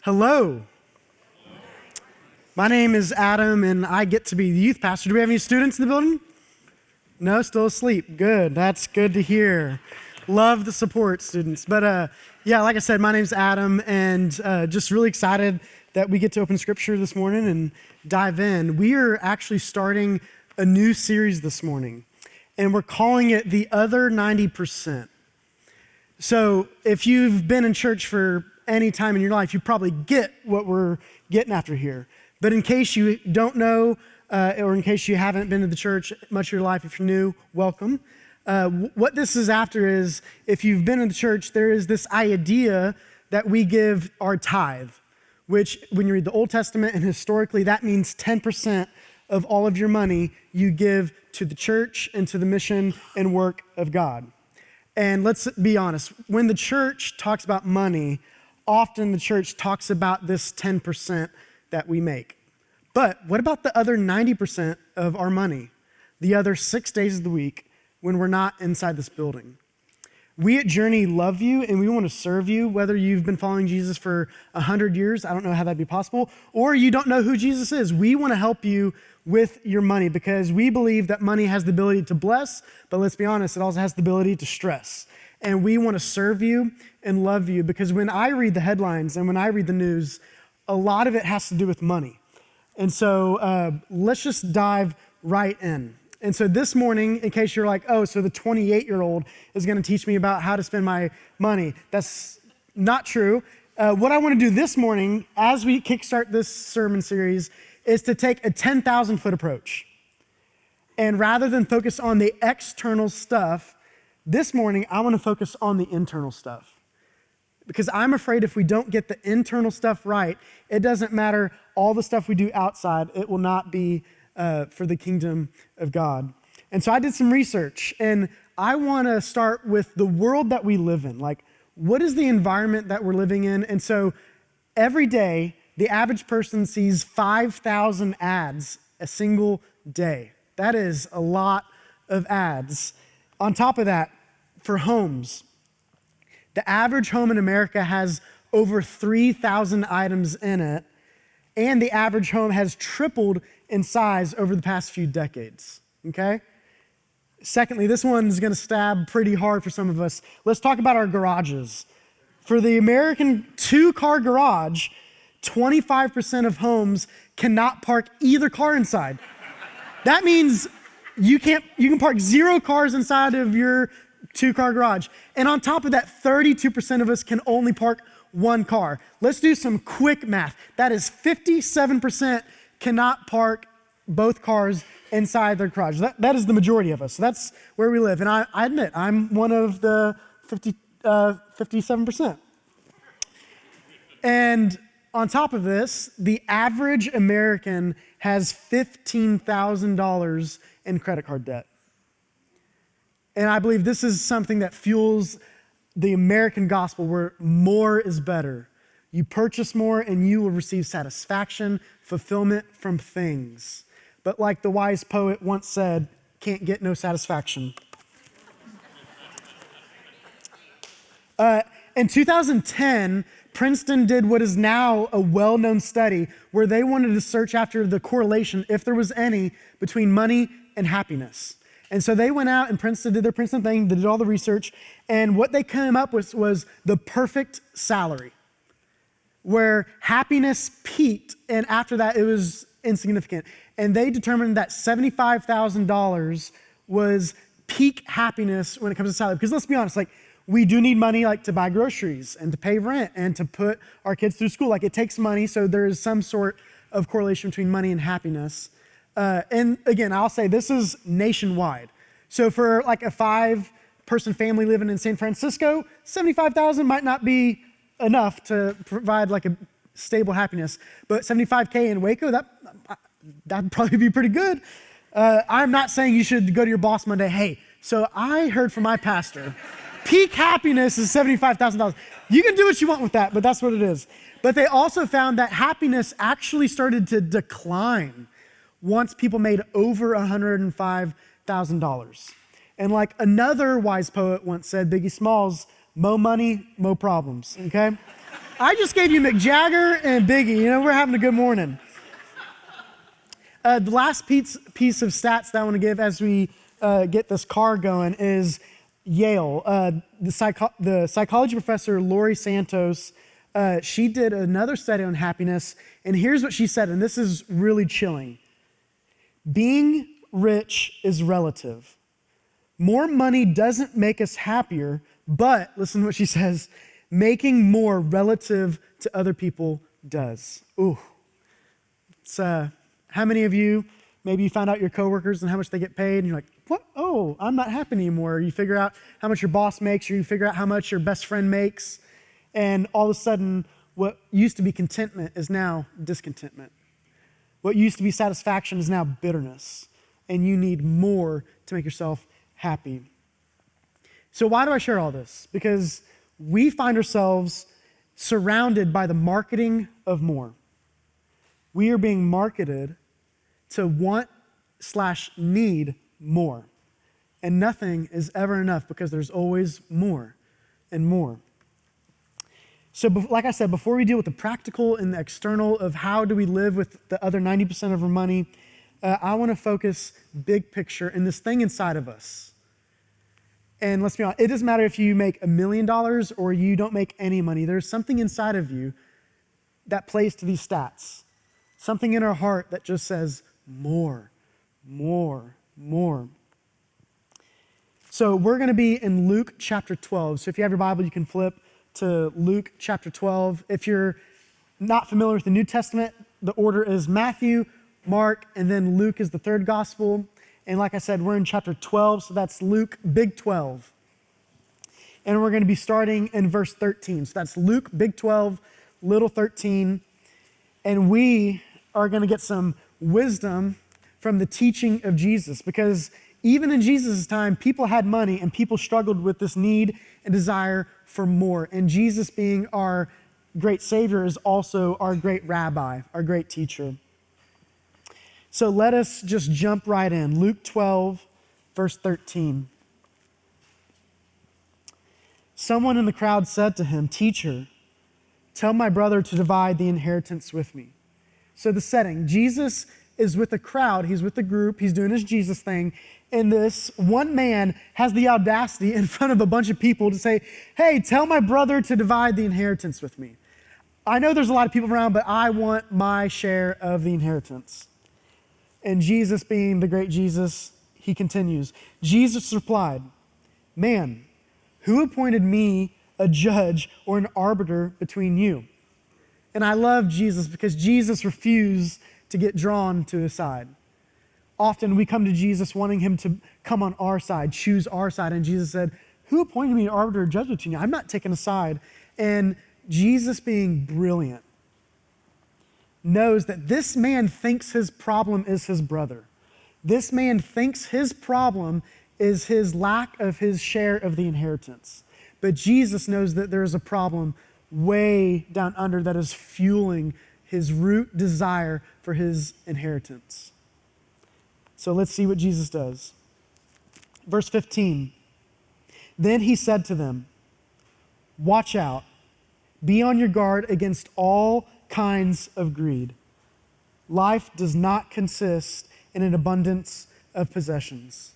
Hello. My name is Adam, and I get to be the youth pastor. Do we have any students in the building? No, still asleep. Good. That's good to hear. Love the support, students. But yeah, like I said, my name's Adam, and just really excited that we get to open scripture this morning and dive in. We are actually starting a new series this morning, and we're calling it The Other 90%. So if you've been in church for any time in your life, you probably get what we're getting after here. But in case you don't know, or in case you haven't been to the church much of your life, if you're new, welcome. What this is after is, if you've been in the church, there is this idea that we give our tithe, which when you read the Old Testament and historically, that means 10% of all of your money you give to the church and to the mission and work of God. And let's be honest, when the church talks about money, often the church talks about this 10% that we make. But what about the other 90% of our money, the other 6 days of the week when we're not inside this building? We at Journey love you and we want to serve you, whether you've been following Jesus for 100 years, I don't know how that'd be possible, or you don't know who Jesus is. We want to help you with your money because we believe that money has the ability to bless, but let's be honest, it also has the ability to stress. And we want to serve you and love you because when I read the headlines and when I read the news, a lot of it has to do with money. And so let's just dive right in. And so this morning, in case you're like, oh, so the 28-year-old is going to teach me about how to spend my money. That's not true. What I want to do this morning, as we kickstart this sermon series, is to take a 10,000-foot approach. And rather than focus on the external stuff, this morning, I want to focus on the internal stuff. Because I'm afraid if we don't get the internal stuff right, it doesn't matter all the stuff we do outside, it will not be for the kingdom of God. And so I did some research, and I want to start with the world that we live in. Like, what is the environment that we're living in? And so every day, the average person sees 5,000 ads a single day. That is a lot of ads. On top of that, for homes, the average home in America has over 3,000 items in it, and the average home has tripled in size over the past few decades, okay? Secondly, this one's gonna stab pretty hard for some of us. Let's talk about our garages. For the American two-car garage, 25% of homes cannot park either car inside. That means you can park 0 cars inside of your two-car garage. And on top of that, 32% of us can only park 1 car. Let's do some quick math. That is 57% cannot park both cars inside their garage. That is the majority of us. So that's where we live. And I admit, I'm one of the 57%. And on top of this, the average American has $15,000 in credit card debt. And I believe this is something that fuels the American gospel where more is better. You purchase more and you will receive satisfaction, fulfillment from things. But like the wise poet once said, can't get no satisfaction. In 2010, Princeton did what is now a well-known study where they wanted to search after the correlation, if there was any, between money and happiness. And so they went out and Princeton did their Princeton thing, they did all the research, and what they came up with was the perfect salary, where happiness peaked, and after that it was insignificant. And they determined that $75,000 was peak happiness when it comes to salary. Because let's be honest, like, we do need money like to buy groceries and to pay rent and to put our kids through school. Like, it takes money, so there is some sort of correlation between money and happiness. And again, I'll say this is nationwide. So for like a 5-person family living in San Francisco, $75,000 might not be enough to provide like a stable happiness. But $75K in Waco, that'd probably be pretty good. I'm not saying you should go to your boss Monday, hey, so I heard from my pastor, peak happiness is $75,000. You can do what you want with that, but that's what it is. But they also found that happiness actually started to decline once people made over $105,000. And like another wise poet once said, Biggie Smalls, mo money, mo problems, okay? I just gave you Mick Jagger and Biggie. You know, we're having a good morning. The last piece of stats that I want to give as we get this car going is Yale. The psychology professor, Laurie Santos, she did another study on happiness, and here's what she said, and this is really chilling. Being rich is relative. More money doesn't make us happier, but, listen to what she says, making more relative to other people does. Ooh. It's, how many of you, maybe you found out your coworkers and how much they get paid, and you're like, what? Oh, I'm not happy anymore. Or you figure out how much your boss makes, or you figure out how much your best friend makes, and all of a sudden, what used to be contentment is now discontentment. What used to be satisfaction is now bitterness, and you need more to make yourself happy. So why do I share all this? Because we find ourselves surrounded by the marketing of more. We are being marketed to want/need more. And nothing is ever enough because there's always more and more. So like I said, before we deal with the practical and the external of how do we live with the other 90% of our money, I want to focus big picture in this thing inside of us. And let's be honest, it doesn't matter if you make $1 million or you don't make any money. There's something inside of you that plays to these stats. Something in our heart that just says more, more, more. So we're going to be in Luke chapter 12. So if you have your Bible, you can flip to Luke chapter 12. If you're not familiar with the New Testament, the order is Matthew, Mark, and then Luke is the third gospel. And like I said, we're in chapter 12, so that's Luke, big 12. And we're going to be starting in verse 13. So that's Luke, big 12, little 13. And we are going to get some wisdom from the teaching of Jesus, because even in Jesus' time, people had money and people struggled with this need and desire for more. And Jesus, being our great Savior, is also our great rabbi, our great teacher. So let us just jump right in. Luke 12, verse 13. Someone in the crowd said to him, "Teacher, tell my brother to divide the inheritance with me." So the setting, Jesus is with a crowd, he's with the group, he's doing his Jesus thing, and this one man has the audacity in front of a bunch of people to say, "Hey, tell my brother to divide the inheritance with me. I know there's a lot of people around, but I want my share of the inheritance." And Jesus, being the great Jesus, he continues. Jesus replied, "Man, who appointed me a judge or an arbiter between you?" And I love Jesus because Jesus refused to get drawn to his side. Often we come to Jesus wanting him to come on our side, choose our side. And Jesus said, "Who appointed me an arbiter or judge between you? I'm not taking a side." And Jesus, being brilliant, knows that this man thinks his problem is his brother. This man thinks his problem is his lack of his share of the inheritance. But Jesus knows that there is a problem way down under that is fueling his root desire for his inheritance. So let's see what Jesus does. Verse 15. Then he said to them, "Watch out, be on your guard against all kinds of greed. Life does not consist in an abundance of possessions."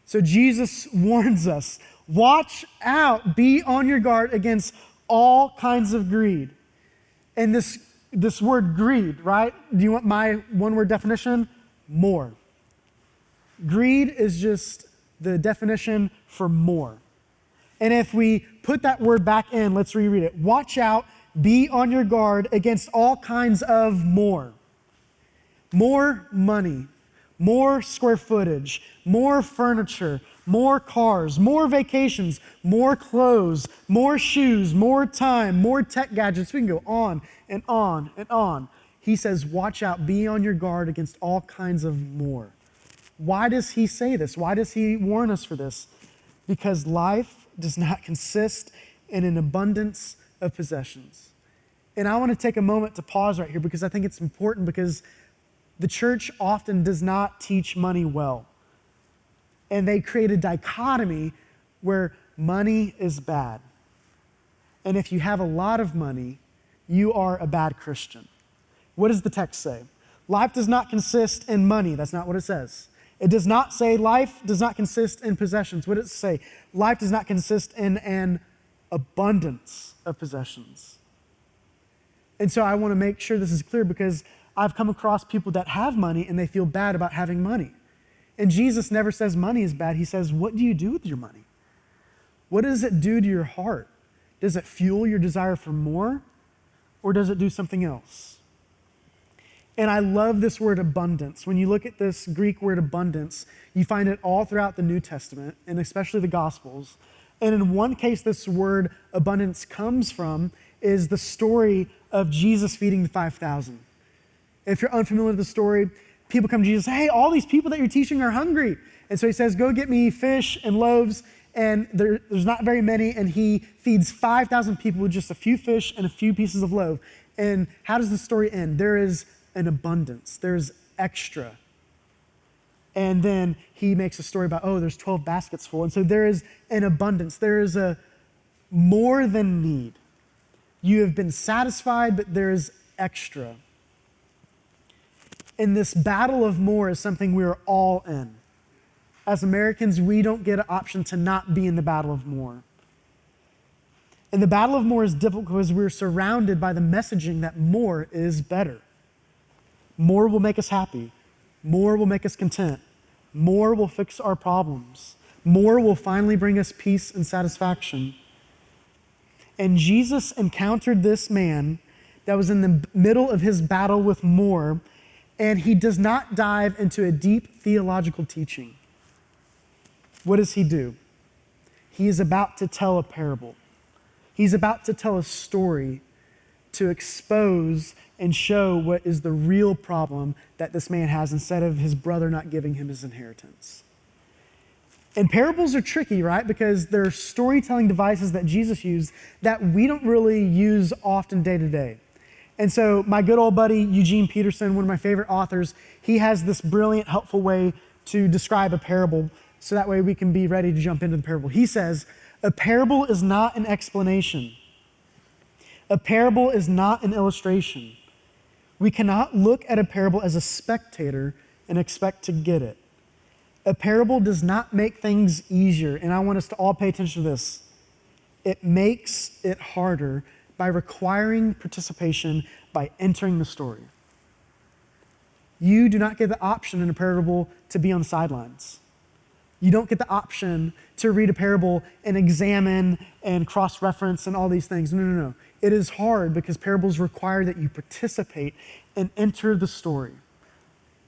So Jesus warns us, watch out, be on your guard against all kinds of greed. And this word greed, right? Do you want my one-word definition? More. Greed is just the definition for more. And if we put that word back in, let's reread it. Watch out, be on your guard against all kinds of more. More money, more square footage, more furniture, more cars, more vacations, more clothes, more shoes, more time, more tech gadgets. We can go on and on and on. He says, watch out, be on your guard against all kinds of more. Why does he say this? Why does he warn us for this? Because life does not consist in an abundance of possessions. And I want to take a moment to pause right here because I think it's important, because the church often does not teach money well. And they create a dichotomy where money is bad. And if you have a lot of money, you are a bad Christian. What does the text say? Life does not consist in money. That's not what it says. It does not say life does not consist in possessions. What does it say? Life does not consist in an abundance of possessions. And so I want to make sure this is clear because I've come across people that have money and they feel bad about having money. And Jesus never says money is bad. He says, what do you do with your money? What does it do to your heart? Does it fuel your desire for more, or does it do something else? And I love this word abundance. When you look at this Greek word abundance, you find it all throughout the New Testament, and especially the Gospels. And in one case, this word abundance comes from is the story of Jesus feeding the 5,000. If you're unfamiliar with the story, people come to Jesus and say, hey, all these people that you're teaching are hungry. And so he says, go get me fish and loaves, and there's not very many, and he feeds 5,000 people with just a few fish and a few pieces of loaf. And how does the story end? There is an abundance. There's extra. And then he makes a story about, there's 12 baskets full. And so there is an abundance. There is a more than need. You have been satisfied, but there is extra. And this battle of more is something we are all in. As Americans, we don't get an option to not be in the battle of more. And the battle of more is difficult because we're surrounded by the messaging that more is better. More will make us happy. More will make us content. More will fix our problems. More will finally bring us peace and satisfaction. And Jesus encountered this man that was in the middle of his battle with more, and he does not dive into a deep theological teaching. What does he do? He is about to tell a parable. He's about to tell a story to expose and show what is the real problem that this man has instead of his brother not giving him his inheritance. And parables are tricky, right? Because they're storytelling devices that Jesus used that we don't really use often day to day. And so my good old buddy, Eugene Peterson, one of my favorite authors, he has this brilliant, helpful way to describe a parable so that way we can be ready to jump into the parable. He says, a parable is not an explanation. A parable is not an illustration. We cannot look at a parable as a spectator and expect to get it. A parable does not make things easier, and I want us to all pay attention to this. It makes it harder by requiring participation by entering the story. You do not get the option in a parable to be on the sidelines. You don't get the option to read a parable and examine and cross-reference and all these things. No. It is hard because parables require that you participate and enter the story.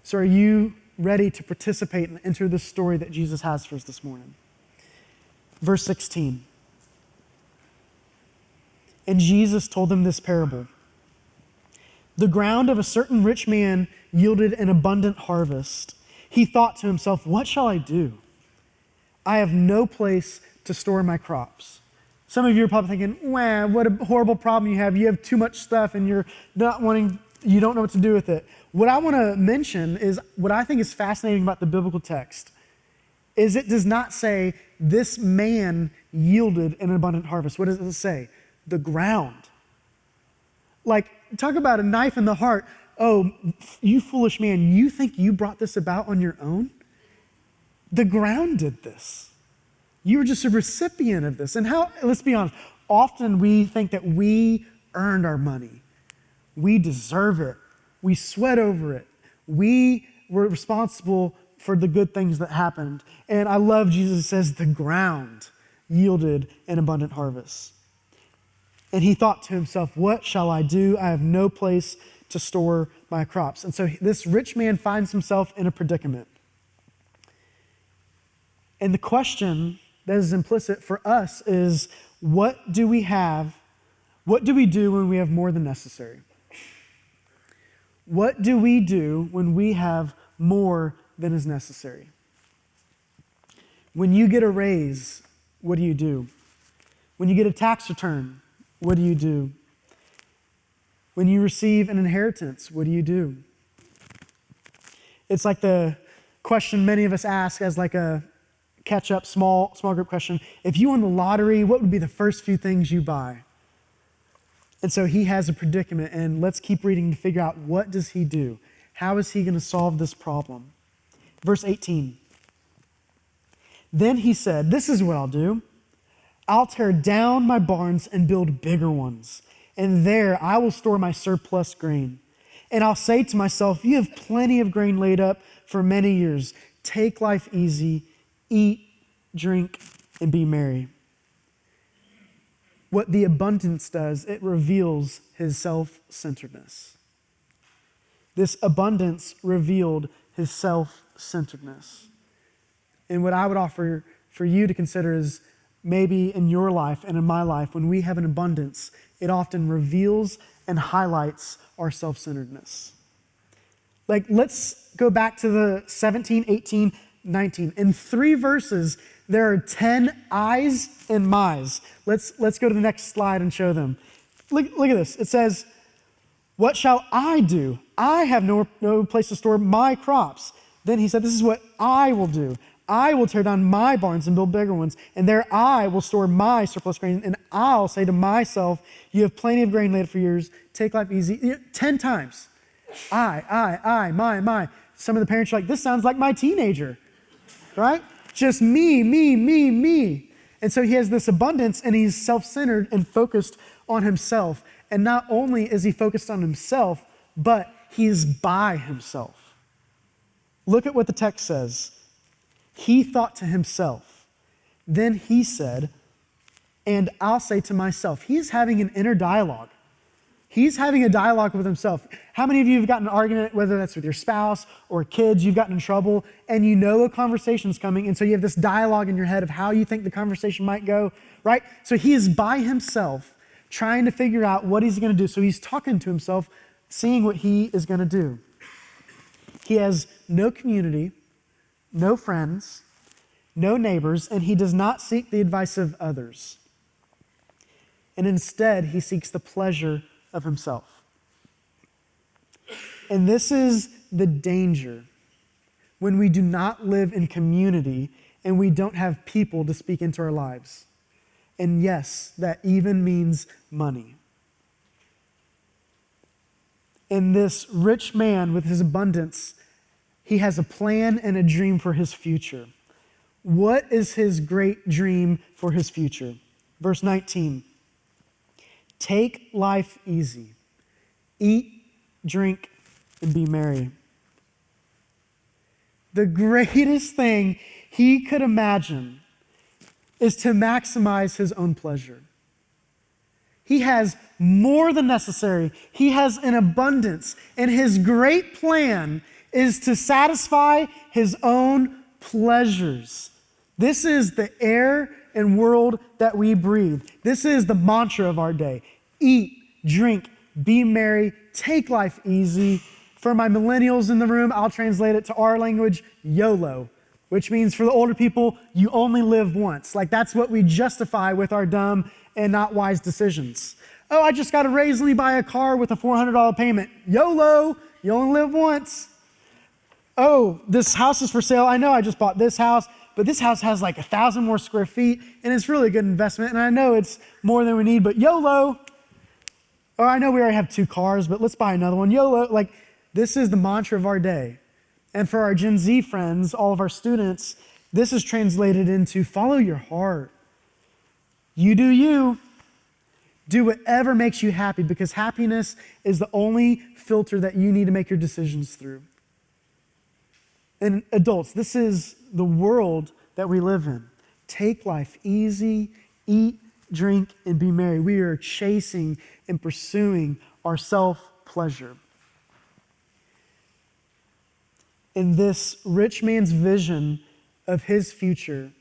So are you ready to participate and enter the story that Jesus has for us this morning? Verse 16. And Jesus told them this parable. The ground of a certain rich man yielded an abundant harvest. He thought to himself, what shall I do? I have no place to store my crops. Some of you are probably thinking, wow, what a horrible problem you have. You have too much stuff and you don't know what to do with it. What I want to mention is what I think is fascinating about the biblical text is it does not say this man yielded an abundant harvest. What does it say? The ground. Like, talk about a knife in the heart. Oh, you foolish man, you think you brought this about on your own? The ground did this. You were just a recipient of this. And let's be honest, often we think that we earned our money. We deserve it. We sweat over it. We were responsible for the good things that happened. And I love Jesus says the ground yielded an abundant harvest. And he thought to himself, what shall I do? I have no place to store my crops. And so this rich man finds himself in a predicament. And the question that is implicit for us is, what do we have? What do we do when we have more than necessary? What do we do when we have more than is necessary? When you get a raise, what do? When you get a tax return, what do? When you receive an inheritance, what do? It's like the question many of us ask as like a catch-up small group question. If you won the lottery, what would be the first few things you buy? And so he has a predicament, and let's keep reading to figure out, what does he do? How is he going to solve this problem? Verse 18. Then he said, this is what I'll do. I'll tear down my barns and build bigger ones, and there I will store my surplus grain. And I'll say to myself, you have plenty of grain laid up for many years. Take life easy, eat, drink, and be merry. What the abundance does, it reveals his self-centeredness. This abundance revealed his self-centeredness. And what I would offer for you to consider is, maybe in your life and in my life, when we have an abundance, it often reveals and highlights our self-centeredness. Like, let's go back to the 17, 18, 19. In 3 verses, there are 10 I's and my's. Let's go to the next slide and show them. Look at this. It says, what shall I do? I have no place to store my crops. Then he said, this is what I will do. I will tear down my barns and build bigger ones, and there I will store my surplus grain, and I'll say to myself, you have plenty of grain laid up for years, take life easy. 10 times. I, my. Some of the parents are like, this sounds like my teenager, right? Just me. And so he has this abundance, and he's self-centered and focused on himself. And not only is he focused on himself, but he's by himself. Look at what the text says. He thought to himself. Then he said, and I'll say to myself. He's having an inner dialogue. He's having a dialogue with himself. How many of you have gotten an argument, whether that's with your spouse or kids, you've gotten in trouble, and you know a conversation's coming, and so you have this dialogue in your head of how you think the conversation might go, right? So he is by himself trying to figure out what he's going to do. So he's talking to himself, seeing what he is going to do. He has no community, no friends, no neighbors, and he does not seek the advice of others. And instead, he seeks the pleasure of himself. And this is the danger when we do not live in community and we don't have people to speak into our lives. And yes, that even means money. And this rich man with his abundance, he has a plan and a dream for his future. What is his great dream for his future? Verse 19. Take life easy. Eat, drink, and be merry. The greatest thing he could imagine is to maximize his own pleasure. He has more than necessary. He has an abundance, and his great plan is to satisfy his own pleasures. This is the air and world that we breathe. This is the mantra of our day. Eat, drink, be merry, take life easy. For my millennials in the room, I'll translate it to our language, YOLO, which means for the older people, you only live once. Like, that's what we justify with our dumb and not wise decisions. Oh, I just got to brazenly buy a car with a $400 payment. YOLO, you only live once. Oh, this house is for sale. I know I just bought this house, but this house has like 1,000 more square feet, and it's really a good investment, and I know it's more than we need, but YOLO. Or I know we already have 2 cars, but let's buy another one. YOLO. Like, this is the mantra of our day. And for our Gen Z friends, all of our students, this is translated into follow your heart. You do you. Do whatever makes you happy, because happiness is the only filter that you need to make your decisions through. And adults, this is the world that we live in. Take life easy, eat, drink, and be merry. We are chasing and pursuing our self-pleasure. And this rich man's vision of his future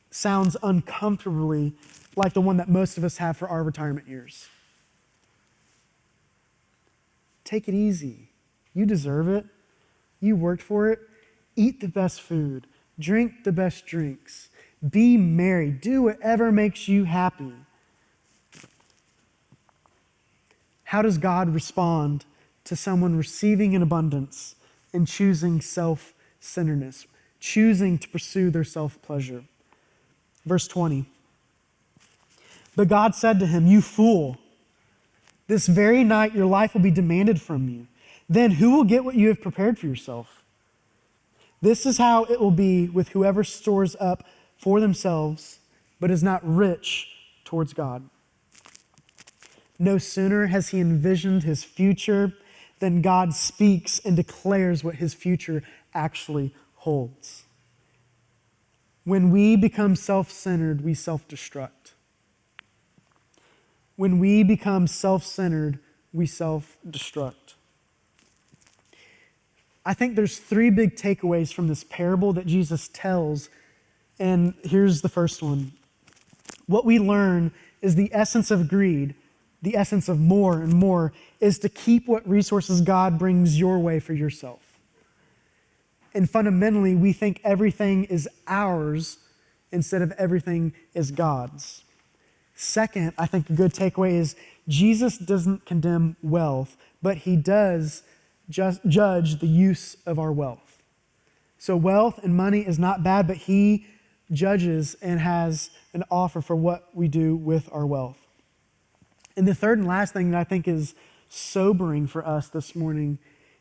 sounds uncomfortably like the one that most of us have for our retirement years. Take it easy. You deserve it. You worked for it. Eat the best food. Drink the best drinks. Be merry. Do whatever makes you happy. How does God respond to someone receiving an abundance and choosing self-centeredness, choosing to pursue their self-pleasure? Verse 20. But God said to him, you fool, This very night your life will be demanded from you. Then who will get what you have prepared for yourself? This is how it will be with whoever stores up for themselves, but is not rich towards God. No sooner has he envisioned his future than God speaks and declares what his future actually holds. When we become self-centered, we self-destruct. When we become self-centered, we self-destruct. I think there's three big takeaways from this parable that Jesus tells, and here's the first one. What we learn is the essence of greed, the essence of more and more, is to keep what resources God brings your way for yourself. And fundamentally, we think everything is ours instead of everything is God's. Second, I think a good takeaway is Jesus doesn't condemn wealth, but he does judge the use of our wealth. So wealth and money is not bad, but he judges and has an offer for what we do with our wealth. And the third and last thing that I think is sobering for us this morning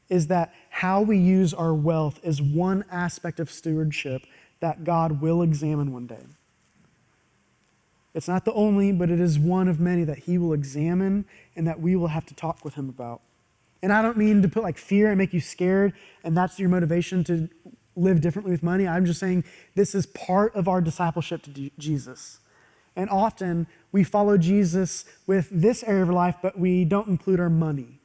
is that how we use our wealth is one aspect of stewardship that God will examine one day. It's not the only, but it is one of many that he will examine and that we will have to talk with him about. And I don't mean to put like fear and make you scared, and that's your motivation to live differently with money. I'm just saying this is part of our discipleship to Jesus. And often we follow Jesus with this area of our life, but we don't include our money.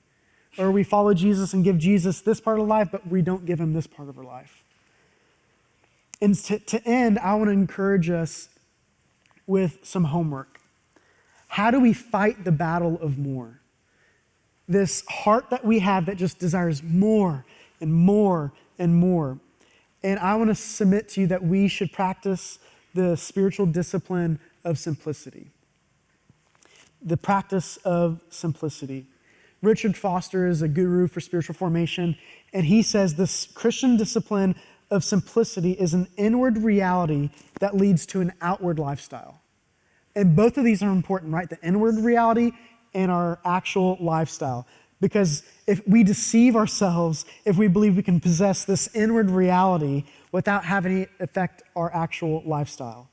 Or we follow Jesus and give Jesus this part of life, but we don't give him this part of our life. And to end, I want to encourage us with some homework. How do we fight the battle of more? This heart that we have that just desires more and more and more. And I want to submit to you that we should practice the spiritual discipline of simplicity. The practice of simplicity. Richard Foster is a guru for spiritual formation, and he says this Christian discipline of simplicity is an inward reality that leads to an outward lifestyle. And both of these are important, right? The inward reality and our actual lifestyle. Because if we deceive ourselves, if we believe we can possess this inward reality without having it affect our actual lifestyle.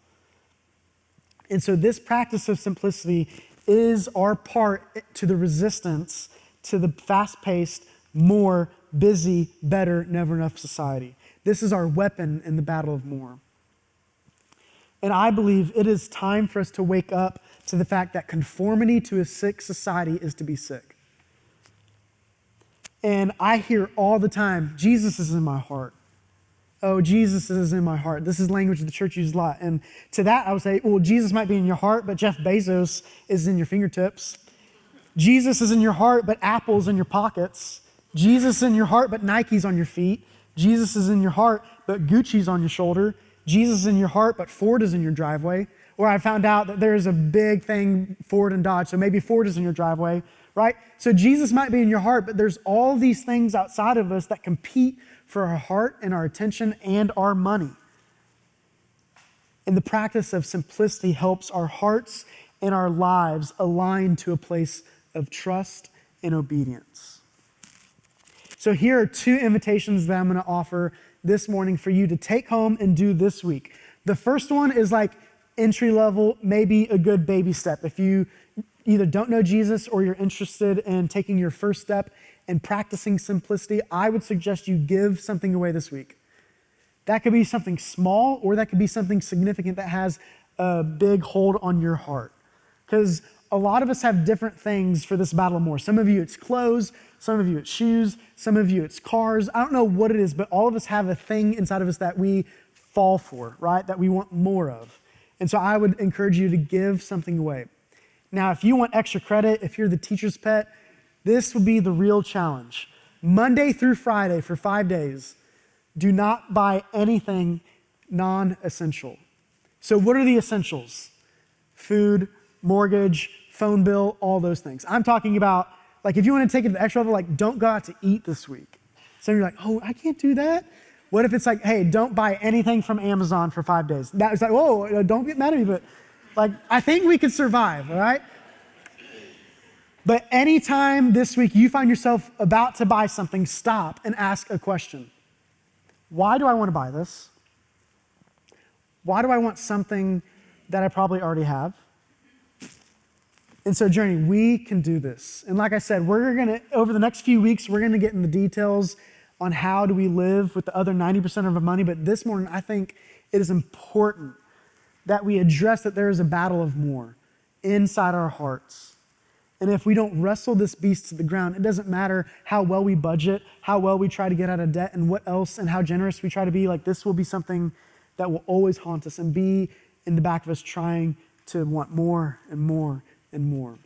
And so this practice of simplicity is our part to the resistance to the fast-paced, more, busy, better, never enough society. This is our weapon in the battle of more. And I believe it is time for us to wake up to the fact that conformity to a sick society is to be sick. And I hear all the time, Jesus is in my heart. Oh, Jesus is in my heart. This is language the church uses a lot. And to that, I would say, well, Jesus might be in your heart, but Jeff Bezos is in your fingertips. Jesus is in your heart, but Apple's in your pockets. Jesus is in your heart, but Nike's on your feet. Jesus is in your heart, but Gucci's on your shoulder. Jesus is in your heart, but Ford is in your driveway. Or I found out that there's a big thing, Ford and Dodge, so maybe Ford is in your driveway, right? So Jesus might be in your heart, but there's all these things outside of us that compete for our heart and our attention and our money. And the practice of simplicity helps our hearts and our lives align to a place of trust and obedience. So here are two invitations that I'm going to offer this morning for you to take home and do this week. The first one is like entry level, maybe a good baby step. If you either don't know Jesus or you're interested in taking your first step and practicing simplicity, I would suggest you give something away this week. That could be something small, or that could be something significant that has a big hold on your heart. Because a lot of us have different things for this battle of more. Some of you it's clothes, some of you it's shoes, some of you it's cars. I don't know what it is, but all of us have a thing inside of us that we fall for, right? That we want more of. And so I would encourage you to give something away. Now, if you want extra credit, if you're the teacher's pet, this would be the real challenge. Monday through Friday for 5 days, do not buy anything non-essential. So what are the essentials? Food, mortgage, phone bill, all those things. I'm talking about, like, if you want to take it to the extra level, like, don't go out to eat this week. So you're like, oh, I can't do that. What if it's like, hey, don't buy anything from Amazon for 5 days? That's like, whoa, don't get mad at me, but like, I think we could survive, all right? But anytime this week you find yourself about to buy something, stop and ask a question. Why do I want to buy this? Why do I want something that I probably already have? And so, Journey, we can do this. And like I said, over the next few weeks, we're gonna get in the details on how do we live with the other 90% of our money. But this morning, I think it is important that we address that there is a battle of more inside our hearts. And if we don't wrestle this beast to the ground, it doesn't matter how well we budget, how well we try to get out of debt, and what else, and how generous we try to be. Like, this will be something that will always haunt us and be in the back of us trying to want more and more and more.